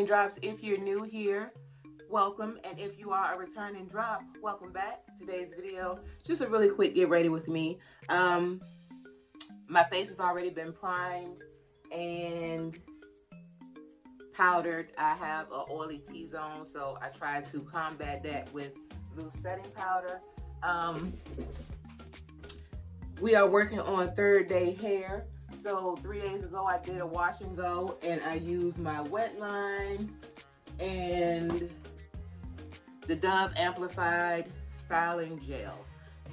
Raindrops. If you're new here, welcome, and if you are a returning drop, welcome back. Today's video, just a really quick get ready with me. My face has already been primed and powdered. I have an oily T-zone, so I try to combat that with loose setting powder. We are working on third day hair. So 3 days ago I did a wash and go, and I used my wet line and the Dove Amplified Styling Gel.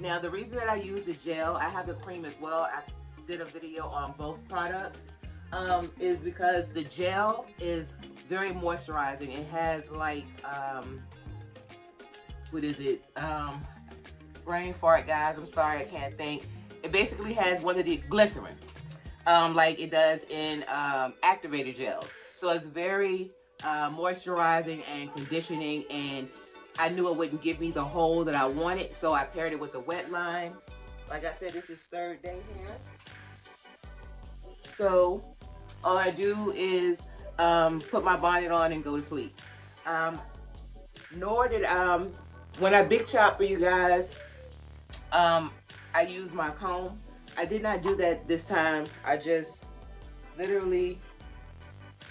Now the reason that I use the gel, I have the cream as well, I did a video on both products, is because the gel is very moisturizing. It has like, what is it? Brain fart, guys, I'm sorry, I can't think. It basically has one of the glycerin, like it does in activator gels. So it's very moisturizing and conditioning, and I knew it wouldn't give me the hold that I wanted, so I paired it with the wet line. Like I said, this is third day here. So all I do is put my bonnet on and go to sleep. Nor did, when I big chop for you guys, I use my comb. I did not do that this time. I just literally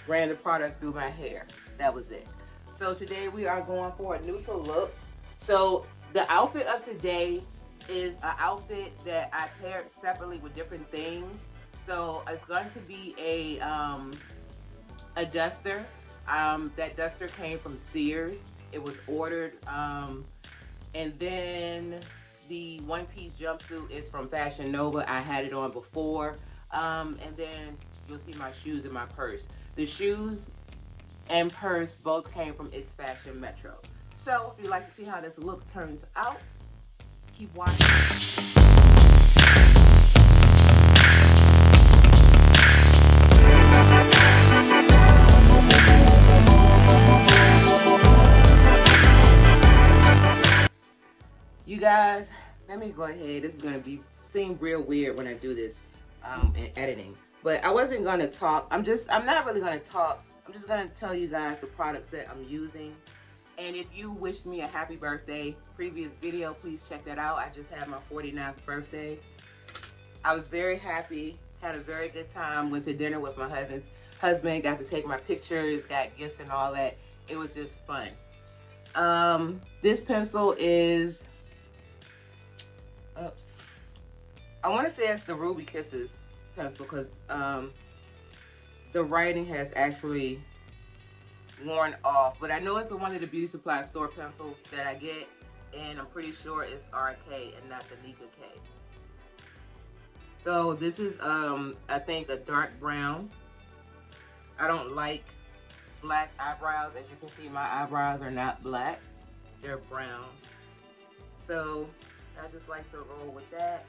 ran the product through my hair. That was it. So today we are going for a neutral look. So the outfit of today is an outfit that I paired separately with different things. So it's going to be a duster. That duster came from Sears. It was ordered. And then the one-piece jumpsuit is from Fashion Nova. I had it on before. And then you'll see my shoes and my purse. The shoes and purse both came from It's Fashion Metro. So if you'd like to see how this look turns out, keep watching. You guys, let me go ahead. This is gonna seem real weird when I do this in editing. But I wasn't gonna talk. I'm not really gonna talk. I'm just gonna tell you guys the products that I'm using. And if you wished me a happy birthday, previous video, please check that out. I just had my 49th birthday. I was very happy, had a very good time, went to dinner with my husband, got to take my pictures, got gifts and all that. It was just fun. This pencil is, oops. I wanna say it's the Ruby Kisses pencil, because the writing has actually worn off, but I know it's one of the beauty supply store pencils that I get, and I'm pretty sure it's RK and not the Nika K. So this is I think a dark brown. I don't like black eyebrows. As you can see, my eyebrows are not black, they're brown. So I just like to roll with that,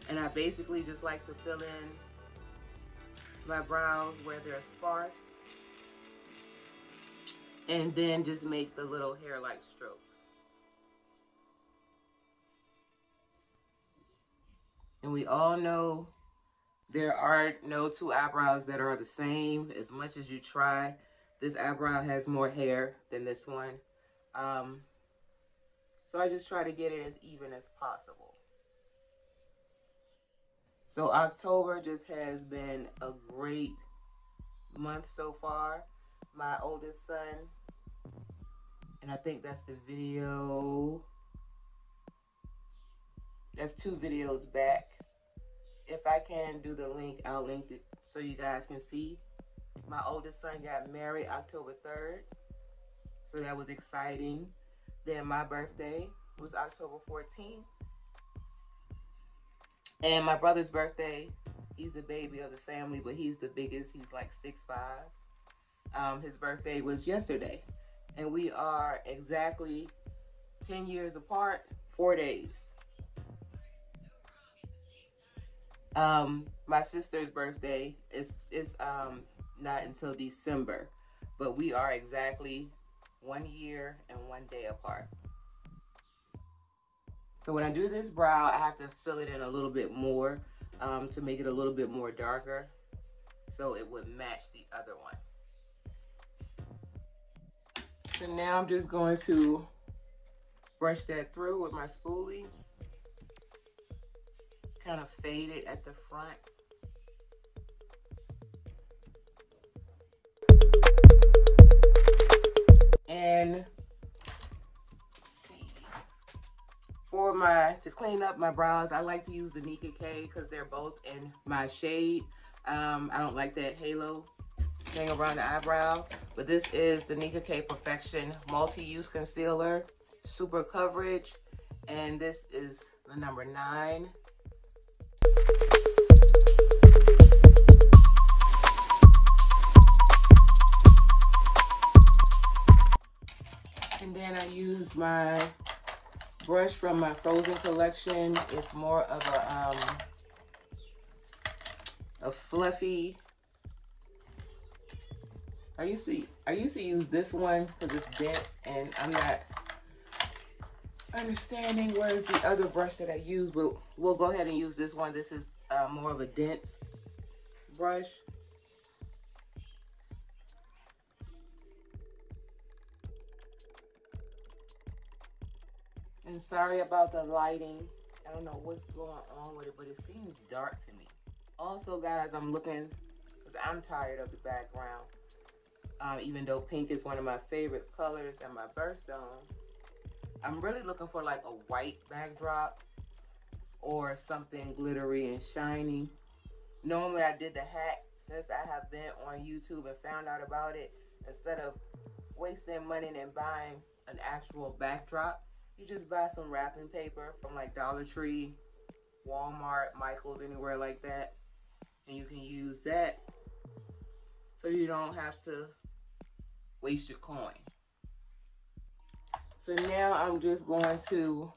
and I basically just like to fill in my brows where they're sparse, and then just make the little hair-like strokes. And we all know there are no two eyebrows that are the same. As much as you try, this eyebrow has more hair than this one. So I just try to get it as even as possible. So October just has been a great month so far. My oldest son, and I think that's the video, that's 2 videos back. If I can do the link, I'll link it so you guys can see. My oldest son got married October 3rd, so that was exciting. Then my birthday was October 14th. And my brother's birthday, he's the baby of the family, but he's the biggest. He's like 6'5". His birthday was yesterday. And we are exactly 10 years apart, 4 days. My sister's birthday is not until December, but we are exactly 1 year and 1 day apart. So when I do this brow, I have to fill it in a little bit more to make it a little bit more darker, so it would match the other one. So now I'm just going to brush that through with my spoolie. Kind of fade it at the front. And see, to clean up my brows, I like to use the Nika K because they're both in my shade. I don't like that halo thing around the eyebrow, but this is the Nika K Perfection Multi-Use Concealer, Super Coverage, and this is the number 9. And then I use my brush from my Frozen collection. It's more of a fluffy. I used to use this one because it's dense, and I'm not understanding where's the other brush that I use, but we'll go ahead and use this one. This is more of a dense brush. And sorry about the lighting. I don't know what's going on with it, but it seems dark to me. Also, guys, I'm looking because I'm tired of the background. Even though pink is one of my favorite colors and my birthstone, I'm really looking for like a white backdrop or something glittery and shiny. Normally I did the hack since I have been on YouTube and found out about it. Instead of wasting money and buying an actual backdrop, you just buy some wrapping paper from like Dollar Tree, Walmart, Michael's, anywhere like that, and you can use that so you don't have to waste your coin. So now I'm just going to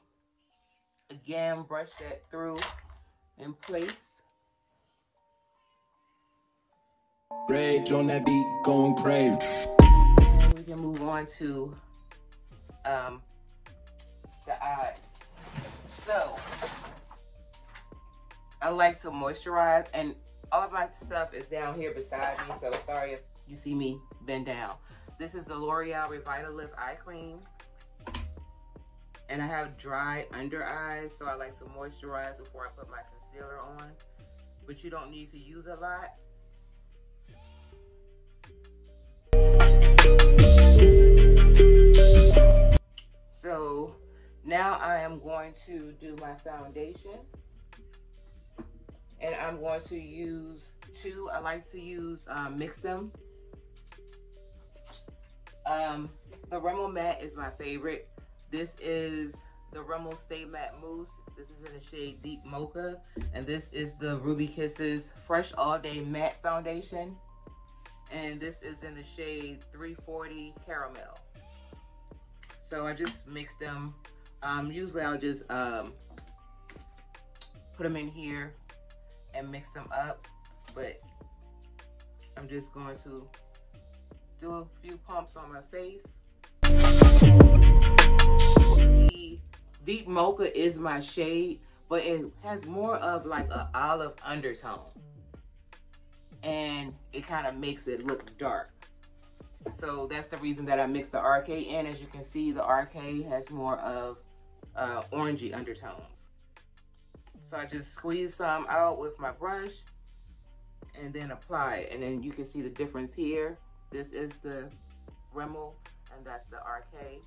again brush that through in place. Rage on that beat, going crazy. And we can move on to the eyes. So I like to moisturize, and all of my stuff is down here beside me, so sorry if you see me bend down. This is the L'Oreal Revitalift Eye Cream, and I have dry under eyes, so I like to moisturize before I put my concealer on, but you don't need to use a lot. So now I am going to do my foundation, and I'm going to use two. I like to use mix them. The Rimmel Matte is my favorite. This is the Rimmel Stay Matte Mousse. This is in the shade Deep Mocha, and this is the Ruby Kisses Fresh All Day Matte Foundation, and this is in the shade 340 Caramel. So I just mix them. Usually I'll just put them in here and mix them up, but I'm just going to do a few pumps on my face. The Deep Mocha is my shade, but it has more of like an olive undertone, and it kind of makes it look dark. So that's the reason that I mix the RK in. As you can see, the RK has more of orangey undertones. So I just squeeze some out with my brush and then apply it. And then you can see the difference here. This is the Rimmel and that's the RK.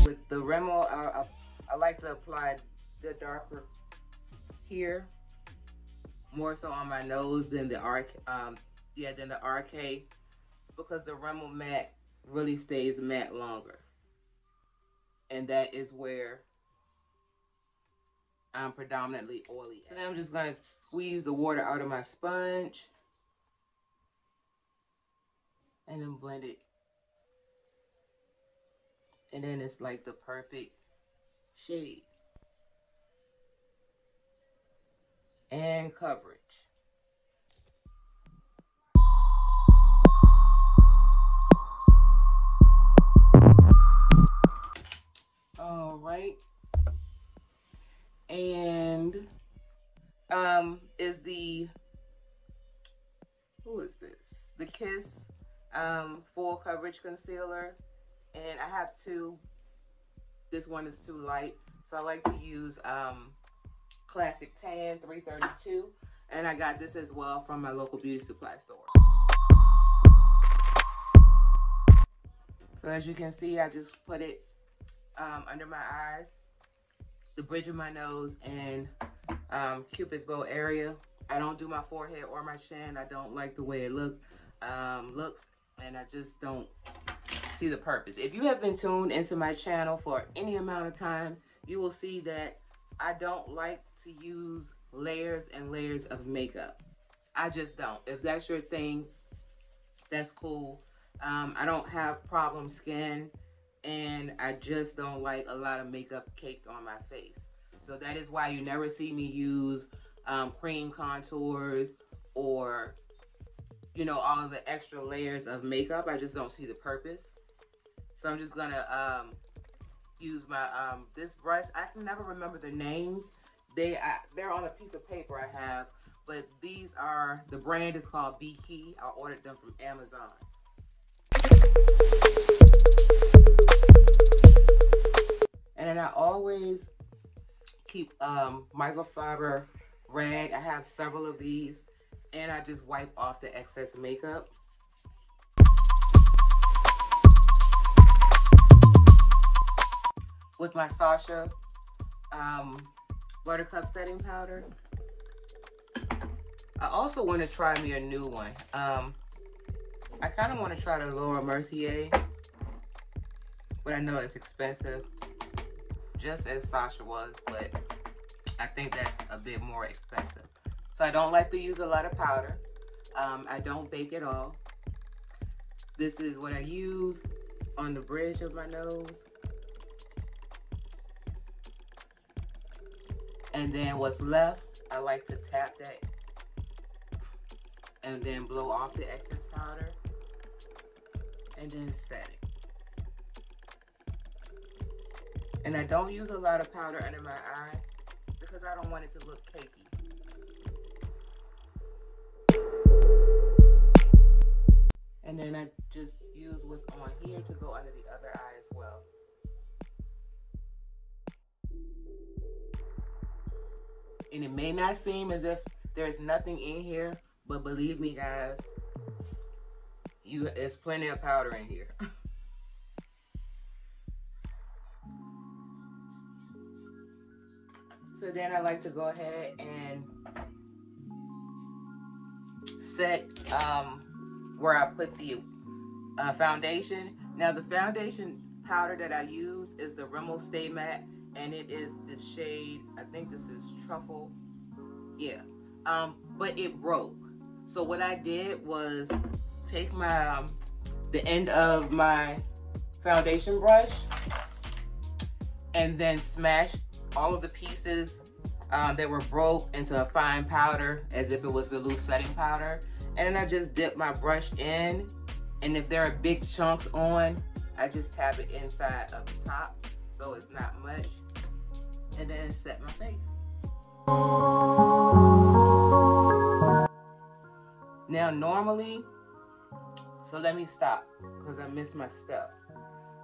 With the Rimmel, I like to apply the darker here, more so on my nose than the RK, because the Rimmel matte really stays matte longer, and that is where I'm predominantly oily. So now I'm just gonna squeeze the water out of my sponge and then blend it, and then it's like the perfect shade and coverage. All right, and who is this? The Kiss full coverage concealer, and I have two. This one is too light, so I like to use Classic Tan 332, and I got this as well from my local beauty supply store. So as you can see, I just put it under my eyes, the bridge of my nose, and Cupid's bow area. I don't do my forehead or my chin. I don't like the way it looks, and I just don't see the purpose. If you have been tuned into my channel for any amount of time, you will see that I don't like to use layers and layers of makeup. I just don't. If that's your thing, that's cool. I don't have problem skin, and I just don't like a lot of makeup caked on my face. So that is why you never see me use cream contours or, you know, all of the extra layers of makeup. I just don't see the purpose. So I'm just gonna use my this brush. I can never remember the names. They're on a piece of paper I have, but these are, the brand is called Be Key. I ordered them from Amazon. And then I always keep microfiber rag. I have several of these, and I just wipe off the excess makeup. With my Sasha Buttercup setting powder. I also want to try me a new one. I kind of want to try the Laura Mercier, but I know it's expensive, just as Sasha was, but I think that's a bit more expensive. So I don't like to use a lot of powder. I don't bake at all. This is what I use on the bridge of my nose. And then what's left, I like to tap that and then blow off the excess powder and then set it. And I don't use a lot of powder under my eye because I don't want it to look cakey. And then I just use what's on here to go under the other eye as well. And it may not seem as if there's nothing in here, but believe me, guys, there's plenty of powder in here. So then I like to go ahead and set where I put the foundation. Now the foundation powder that I use is the Rimmel Stay Matte, and it is the shade, I think this is Truffle. Yeah, but it broke. So what I did was take my the end of my foundation brush and then smash all of the pieces that were broke into a fine powder, as if it was the loose setting powder. And then I just dip my brush in, and if there are big chunks on, I just tap it inside of the top so it's not much, and then set my face. Now normally, so let me stop because I missed my step,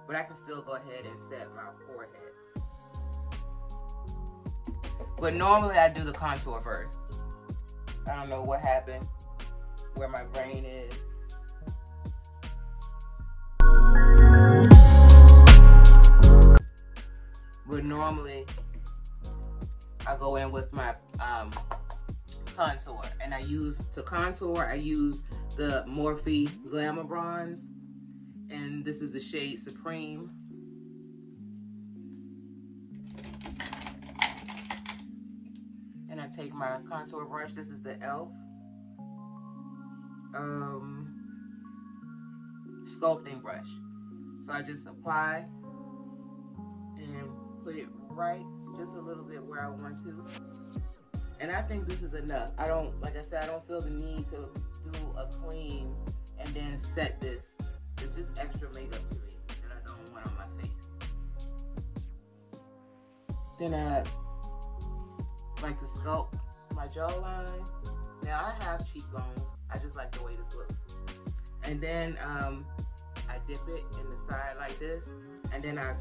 but I can still go ahead and set my forehead. But normally I do the contour first. I don't know what happened, where my brain is. But normally I go in with my contour, and I use the Morphe Glamour Bronze, and this is the shade Supreme. And I take my contour brush, this is the e.l.f. Sculpting brush. So I just apply and put it right just a little bit where I want to. And I think this is enough. I don't, like I said, I don't feel the need to do a clean and then set this. It's just extra makeup to me that I don't want on my face. Then I like to sculpt my jawline. Now I have cheekbones. I just like the way this looks. And then I dip it in the side like this, and then I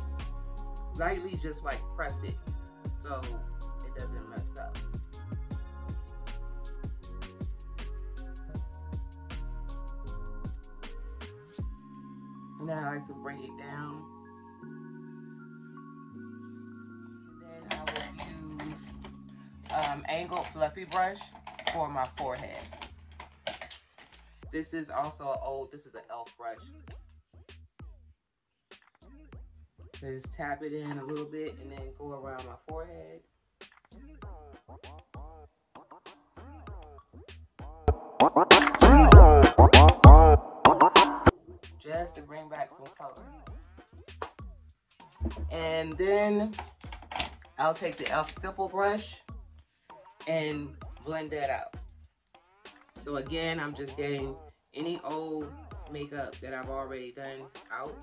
lightly just like press it so it doesn't mess up. And then I like to bring it down. And then I will use angled fluffy brush for my forehead. This is also this is an e.l.f. brush. Just tap it in a little bit and then go around my forehead. Just to bring back some color. And then I'll take the e.l.f. stipple brush and blend that out. So again, I'm just getting any old makeup that I've already done out,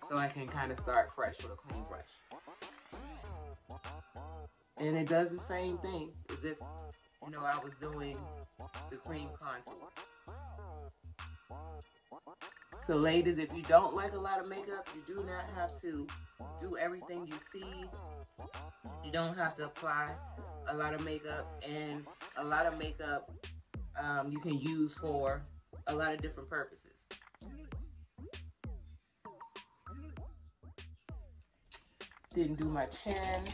so I can kind of start fresh with a clean brush. And it does the same thing as if, you know, I was doing the cream contour. So ladies, if you don't like a lot of makeup, you do not have to do everything you see. You don't have to apply a lot of makeup, and a lot of makeup you can use for a lot of different purposes. Didn't do my chin.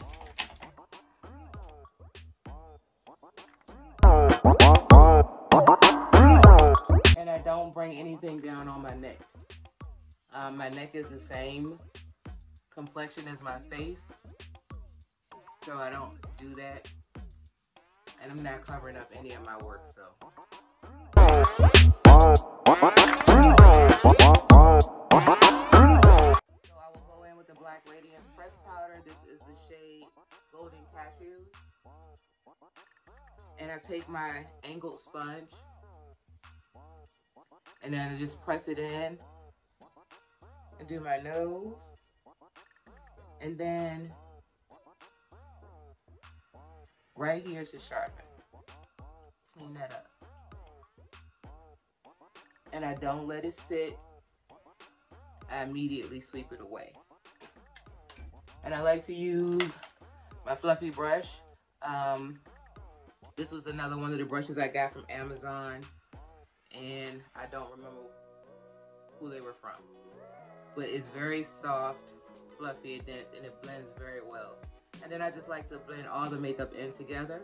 And I don't bring anything down on my neck. My neck is the same complexion as my face, so I don't do that. And I'm not covering up any of my work, so. So I will go in with the Black Radiance Press Powder. This is the shade Golden Cashews. And I take my angled sponge and then I just press it in and do my nose. And then right here to sharpen. Clean that up. And I don't let it sit. I immediately sweep it away. And I like to use my fluffy brush. This was another one of the brushes I got from Amazon, and I don't remember who they were from. But it's very soft, fluffy, and dense, and it blends very well. And then I just like to blend all the makeup in together,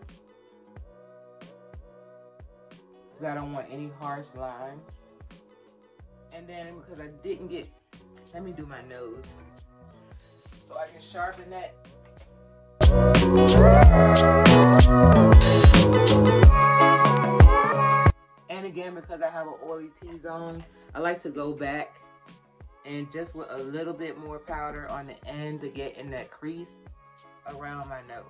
because I don't want any harsh lines. And then because I didn't get, let me do my nose, so I can sharpen that. And again, because I have an oily T-zone, I like to go back and just with a little bit more powder on the end to get in that crease around my nose.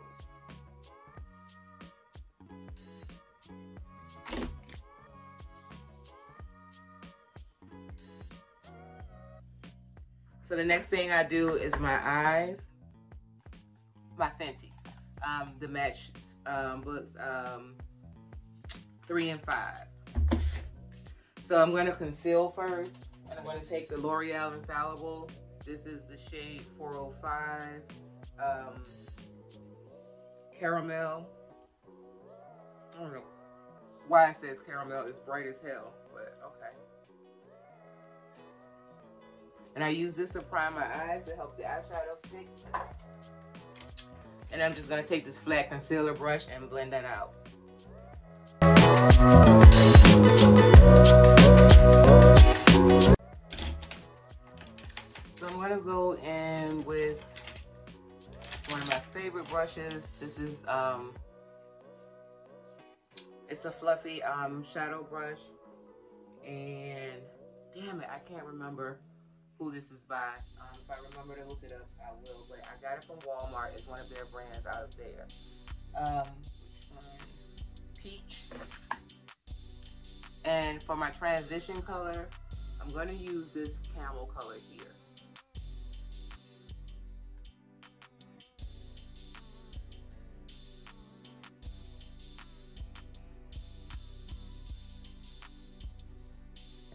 So the next thing I do is my eyes, my Fenty, the Match books 3 and 5. So I'm going to conceal first, and I'm going to take the L'Oreal Infallible. This is the shade 405 Caramel. I don't know why it says caramel. It's bright as hell, but okay. And I use this to prime my eyes to help the eyeshadow stick. And I'm just going to take this flat concealer brush and blend that out. So I'm going to go in with one of my favorite brushes. This is it's a fluffy shadow brush, and damn it, I can't remember who this is by. If I remember to look it up, I will, but I got it from Walmart. It's one of their brands out there. Which one? Peach. And for my transition color, I'm going to use this camel color here.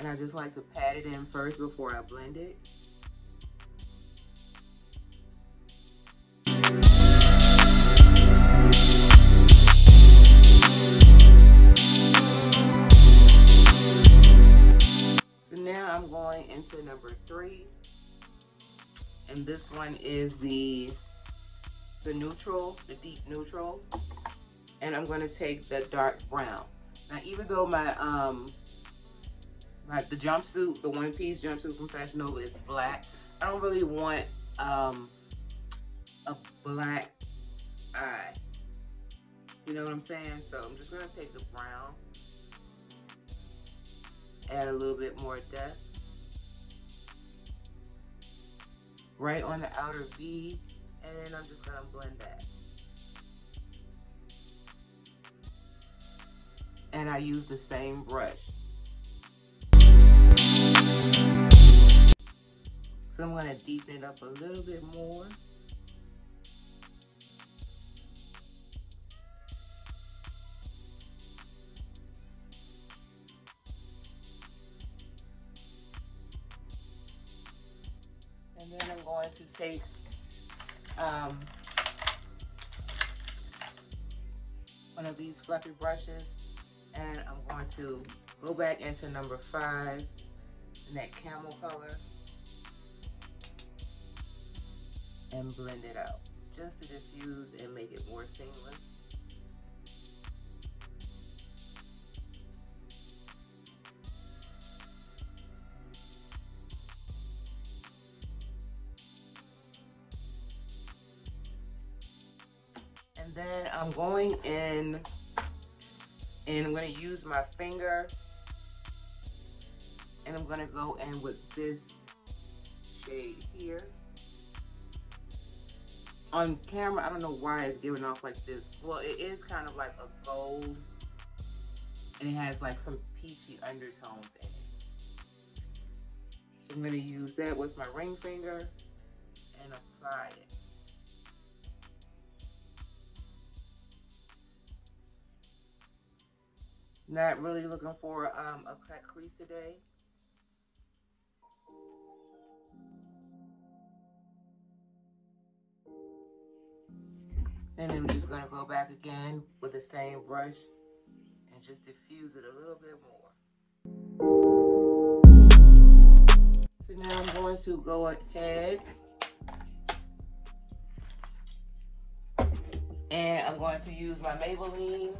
And I just like to pat it in first before I blend it. So now I'm going into number 3. And this one is the neutral, the deep neutral. And I'm going to take the dark brown. Now, even though the jumpsuit, the one-piece jumpsuit from Fashion Nova is black, I don't really want a black eye. You know what I'm saying? So I'm just going to take the brown, add a little bit more depth right on the outer V, and then I'm just going to blend that. And I use the same brush. So I'm going to deepen it up a little bit more. And then I'm going to take one of these fluffy brushes, and I'm going to go back into number 5 in that camel color and blend it out just to diffuse and make it more seamless. And then I'm going in and I'm going to use my finger, and I'm going to go in with this shade here. On camera, I don't know why it's giving off like this. Well, it is kind of like a gold, and it has like some peachy undertones in it. So I'm going to use that with my ring finger and apply it. Not really looking for a cut crease today. And then I'm just going to go back again with the same brush and just diffuse it a little bit more. So now I'm going to go ahead and I'm going to use my Maybelline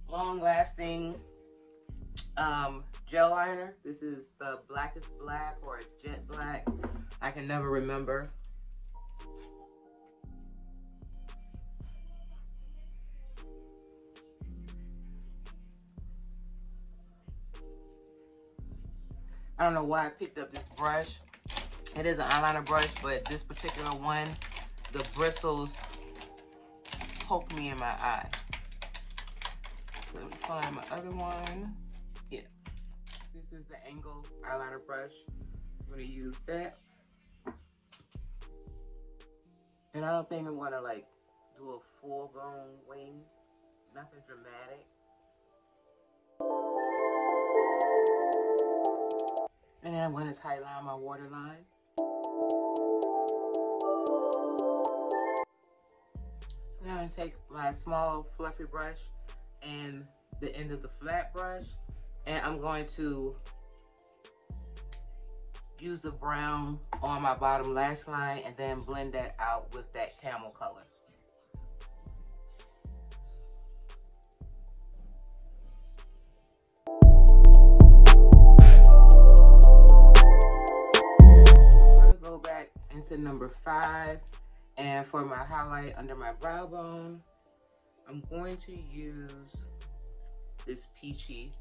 Long Lasting gel liner. This is the Blackest Black or Jet Black. I can never remember. I don't know why I picked up this brush. It is an eyeliner brush, but this particular one, the bristles poke me in my eye. So let me find my other one. Yeah. This is the angle eyeliner brush. I'm going to use that. And I don't think I'm going to like do a full blown wing. Nothing dramatic. And then I'm going to tightline my waterline. So now I'm going to take my small fluffy brush and the end of the flat brush, and I'm going to use the brown on my bottom lash line and then blend that out with that camel color. Into number 5, and for my highlight under my brow bone, I'm going to use this peachy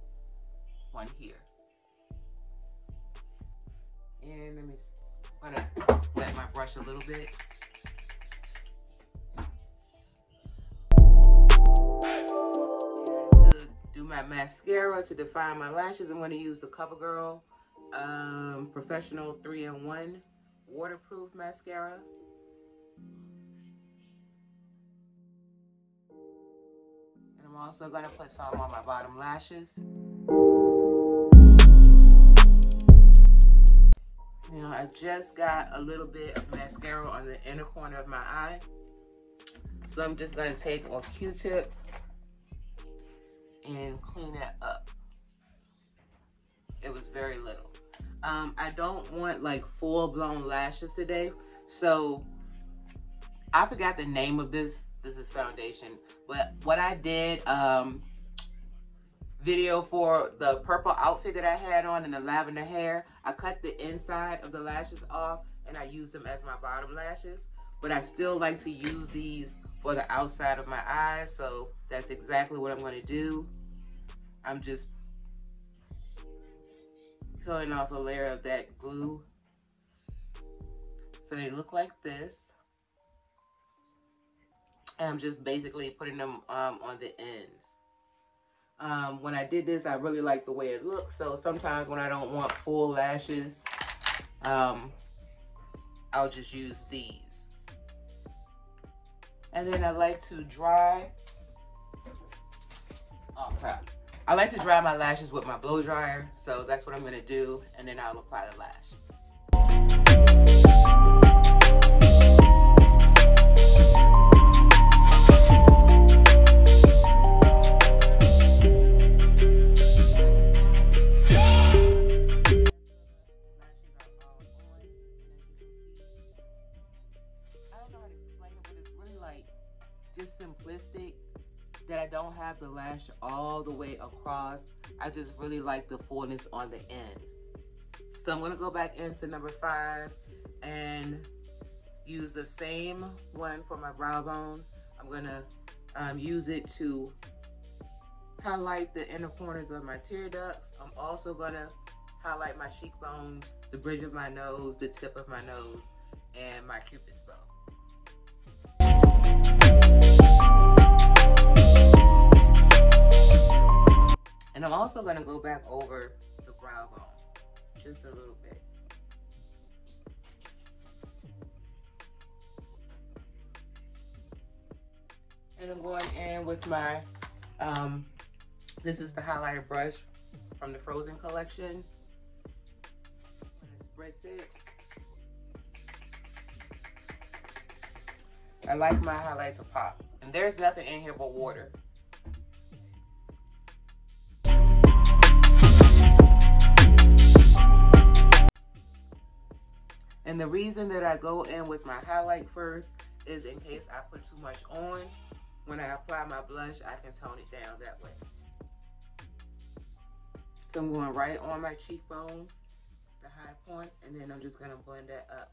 one here. And I'm gonna wet my brush a little bit. And to do my mascara to define my lashes, I'm going to use the CoverGirl Professional 3-in-1 waterproof mascara. And I'm also going to put some on my bottom lashes. You know, I just got a little bit of mascara on the inner corner of my eye. So I'm just gonna take a Q-tip and clean that up. It was very little. I don't want like full-blown lashes today, so I forgot the name of this. This is foundation, but what I did video for the purple outfit that I had on and the lavender hair, I cut the inside of the lashes off and I used them as my bottom lashes, but I still like to use these for the outside of my eyes, so that's exactly what I'm going to do. I'm just peeling off a layer of that glue so they look like this, and I'm just basically putting them on the ends. When I did this, I really like the way it looks, so sometimes when I don't want full lashes, I'll just use these. And then I like to dry, oh crap, I like to dry my lashes with my blow dryer, so that's what I'm going to do, and then I'll apply the lash. Just simplistic, that I don't have the lash all the way across. I just really like the fullness on the ends. So I'm gonna go back into number 5 and use the same one for my brow bone. I'm gonna use it to highlight the inner corners of my tear ducts. I'm also gonna highlight my cheekbones, the bridge of my nose, the tip of my nose, and my cupid's bow. And I'm also going to go back over the brow bone just a little bit. And I'm going in with my, this is the highlighter brush from the Frozen collection. I'm going to spritz it. I like my highlight to pop. And there's nothing in here but water. And the reason that I go in with my highlight first is in case I put too much on. When I apply my blush, I can tone it down that way. So I'm going right on my cheekbones, the high points, and then I'm just going to blend that up.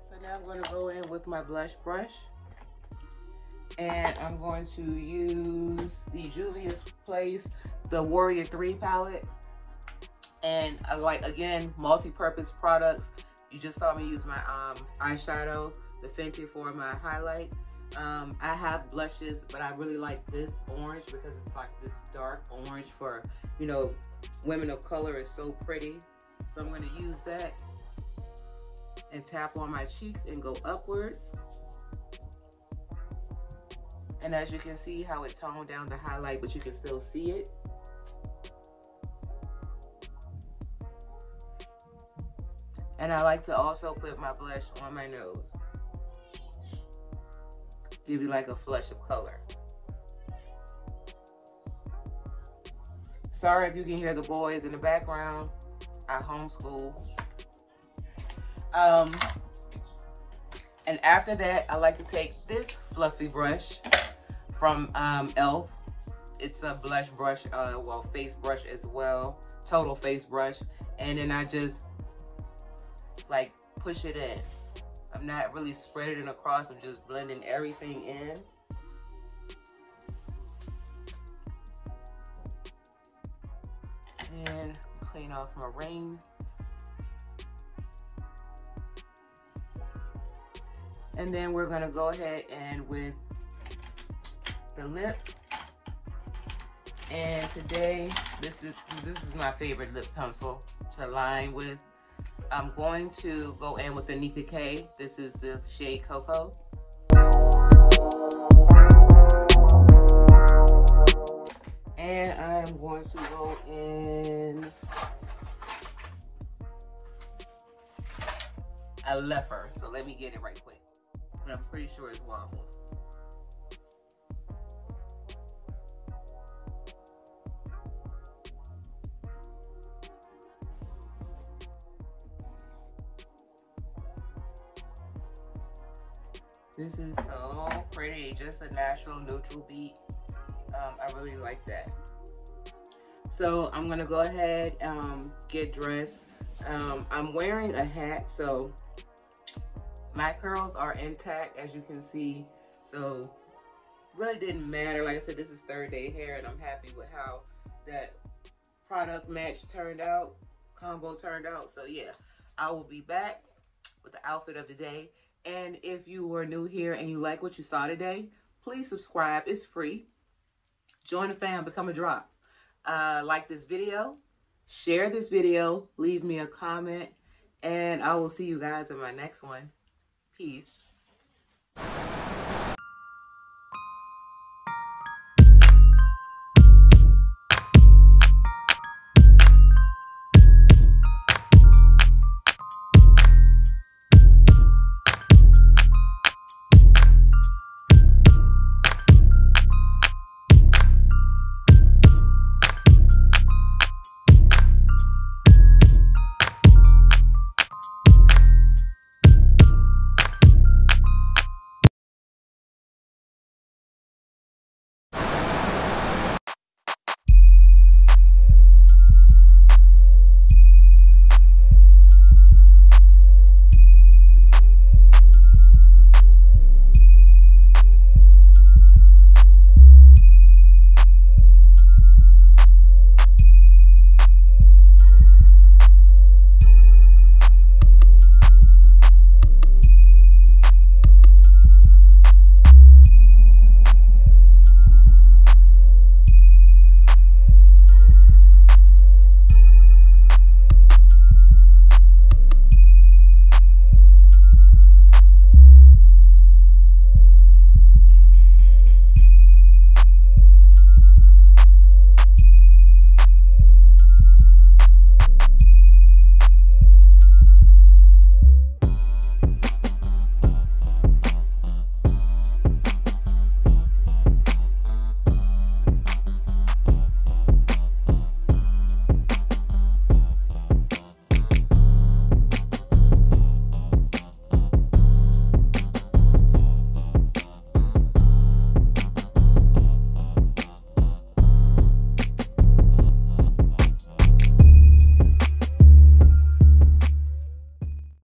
So now I'm going to go in with my blush brush. And I'm going to use the Juvia's Place, the Warrior 3 palette. And I like, again, multi-purpose products. You just saw me use my eyeshadow, the Fenty for my highlight. I have blushes, but I really like this orange because it's like this dark orange for, you know, women of color is so pretty. So I'm going to use that and tap on my cheeks and go upwards. And as you can see how it toned down the highlight, but you can still see it. And I like to also put my blush on my nose. Give you like a flush of color. Sorry if you can hear the boys in the background. I homeschool. And after that, I like to take this fluffy brush from e.l.f. It's a blush brush, well, face brush as well, total face brush. And then I just like push it in. I'm not really spreading it across, I'm just blending everything in. And clean off my ring. And then we're gonna go ahead and with the lip. And today, this is my favorite lip pencil to line with. I'm going to go in with the Nika K. This is the shade Cocoa. And I'm going to go in a leopard. So let me get it right quick. But I'm pretty sure it's waffles. This is so pretty, just a natural neutral beat. I really like that. So I'm gonna go ahead get dressed. I'm wearing a hat, so my curls are intact, as you can see. So really didn't matter. Like I said, this is third day hair, and I'm happy with how that product match turned out, combo turned out. So yeah, I will be back with the outfit of the day. And if you were new here and you like what you saw today, please subscribe. It's free. Join the fam, become a drop. Like this video, share this video, leave me a comment, and I will see you guys in my next one. Peace.